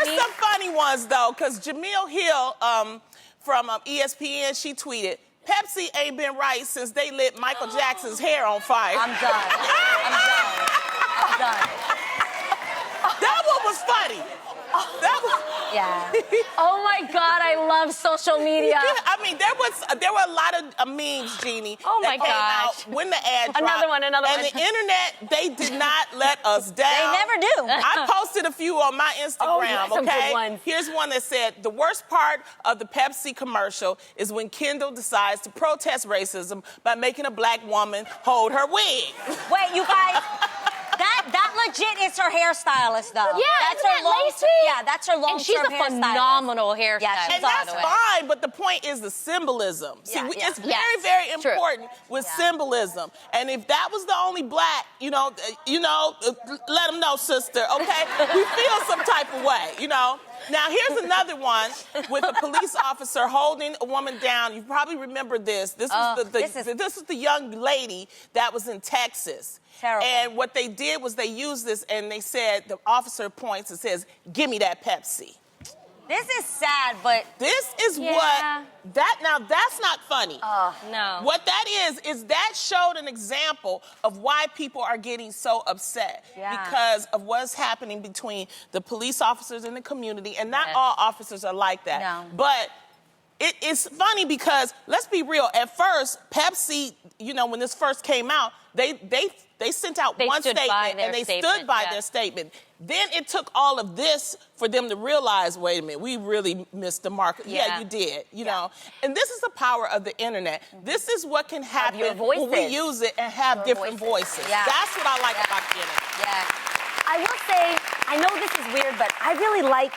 Here's some funny ones, though, because Jamil Hill from ESPN, she tweeted, Pepsi ain't been right since they lit Michael Jackson's hair on fire. I'm done. I'm done. That one was funny. That was... Yeah. Oh my God, I love social media. I mean, there were a lot of memes, Jeannie. Oh my that came gosh. out when the ad dropped. Another one. And the internet, they did not let us down. They never do. I posted a few on my Instagram, some okay? good ones. Here's one that said, the worst part of the Pepsi commercial is when Kendall decides to protest racism by making a black woman hold her wig. Wait, you guys, that legit is her hairstylist, though. Yeah, that's isn't her that lacy? Yeah, that's her long-term And she's a phenomenal hairstylist. Yeah, she's And that's fine, but the point is the symbolism. See, it's very, very important with symbolism. And if that was the only black, let them know, sister, okay? We feel some type of way, Now, here's another one with a police officer holding a woman down. You probably remember this. This is the young lady that was in Texas. Terrible. And what they did was they used this, and they said, the officer points and says, give me that Pepsi. This is sad, but... This is now that's not funny. No. What that is that showed an example of why people are getting so upset. Yeah. Because of what's happening between the police officers in the community, and not all officers are like that. No. But it's funny because, let's be real, at first, Pepsi, when this first came out, they sent out one statement, and they stood by their statement. Then it took all of this for them to realize, wait a minute, we really missed the mark. Yeah, you did, you know. And this is the power of the internet. This is what can happen when we use it and have different voices. Yeah. That's what I like about the internet. Yeah. I will say, I know this is weird, but I really like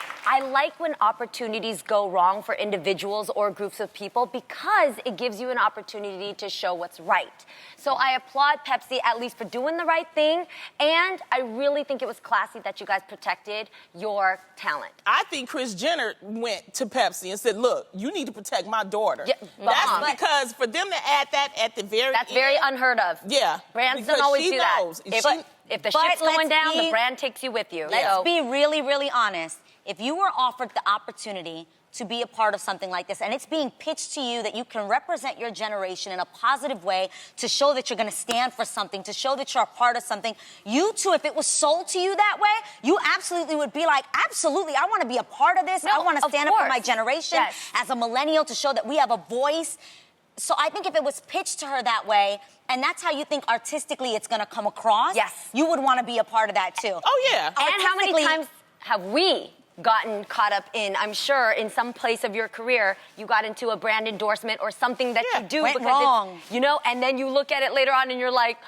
when opportunities go wrong for individuals or groups of people because it gives you an opportunity to show what's right. So I applaud Pepsi at least for doing the right thing, and I really think it was classy that you guys protected your talent. I think Kris Jenner went to Pepsi and said, look, you need to protect my daughter. Yeah, that's because for them to add that at the very That's very unheard of. Yeah. Brands don't always do that. If the ship's going down, the brand takes you with you. Let's be really, really honest. If you were offered the opportunity to be a part of something like this, and it's being pitched to you that you can represent your generation in a positive way to show that you're going to stand for something, to show that you're a part of something, you too, if it was sold to you that way, you absolutely would be like, absolutely, I want to be a part of this. I want to stand up for my generation as a millennial to show that we have a voice. So I think if it was pitched to her that way, and that's how you think artistically it's going to come across, you would want to be a part of that too. Oh, yeah. And how many times have we gotten caught up in, I'm sure, in some place of your career, you got into a brand endorsement or something that you do went because wrong. And then you look at it later on and you're like,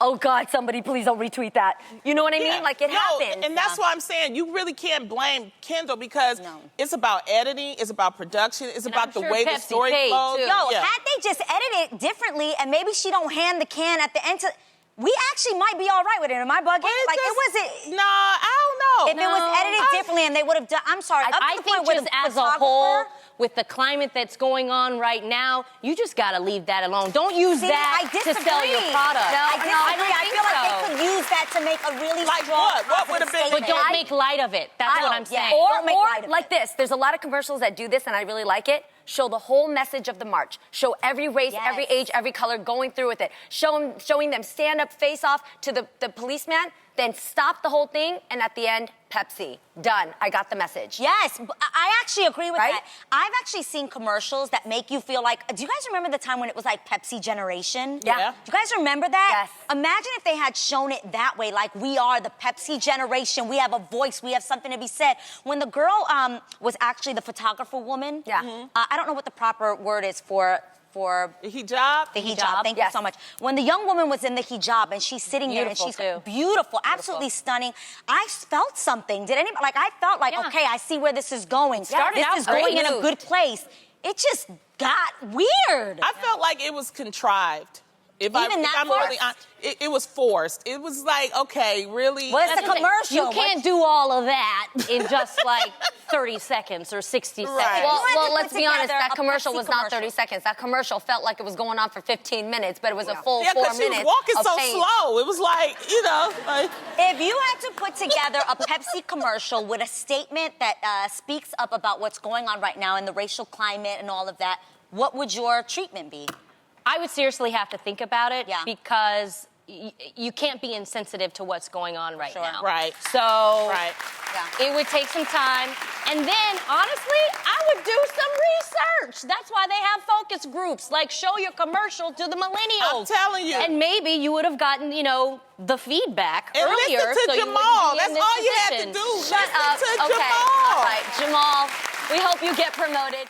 oh God, somebody please don't retweet that. You know what I mean? Like it happens. And that's why I'm saying you really can't blame Kendall because it's about editing, it's about production, it's about the way the story flows. Had they just edited it differently and maybe she don't hand the can at the end to... We actually might be all right with it. Am I bugging? It wasn't... No, I don't know. If it was edited differently and they would have done... I'm sorry. I think just as a whole, with the climate that's going on right now, you just got to leave that alone. Don't use that to sell your product. I feel like they could use that to make a really strong... What would have been... But don't make light of it. That's what I'm saying. Or like this. There's a lot of commercials that do this, and I really like it. Show the whole message of the march. Show every race, every age, every color going through with it. Showing them stand up, face off to the policeman, then stop the whole thing, and at the end, Pepsi. Done. I got the message. Yes, I actually agree with that. I've actually seen commercials that make you feel like... Do you guys remember the time when it was like Pepsi Generation? Yeah. Do you guys remember that? Yes. Imagine if they had shown it that way, like we are the Pepsi generation. We have a voice. We have something to be said. When the girl was actually the photographer woman... I don't know what the proper word is for the hijab? The hijab. Thank you so much. When the young woman was in the hijab and she's sitting there and she's beautiful, absolutely stunning, I felt something. Did anybody, I felt like, okay, I see where this is going. This is going in a good place. It just got weird. I felt like it was contrived. If I'm really honest, it was forced. It was like, okay, really? What's the commercial? You can't do all of that in just like 30 seconds or 60 seconds. Right. Well, let's be honest, that a commercial Pepsi was not 30 commercial. seconds. That commercial felt like it was going on for 15 minutes, but it was a full Yeah, 4 because she minutes. was walking of so pain. slow. It was like, you know, like... If you had to put together a Pepsi commercial with a statement that speaks up about what's going on right now in the racial climate and all of that, what would your treatment be? I would seriously have to think about it because you can't be insensitive to what's going on right now. Right. So Yeah. it would take some time. And then, honestly, I would do some research. That's why they have focus groups, like show your commercial to the millennials. I'm telling you. And maybe you would have gotten, you know, the feedback And earlier. listen to so Jamal. You wouldn't be in That's this all you had to position. do. Shut Listen up. to Okay. Jamal. All right, Jamal, we hope you get promoted.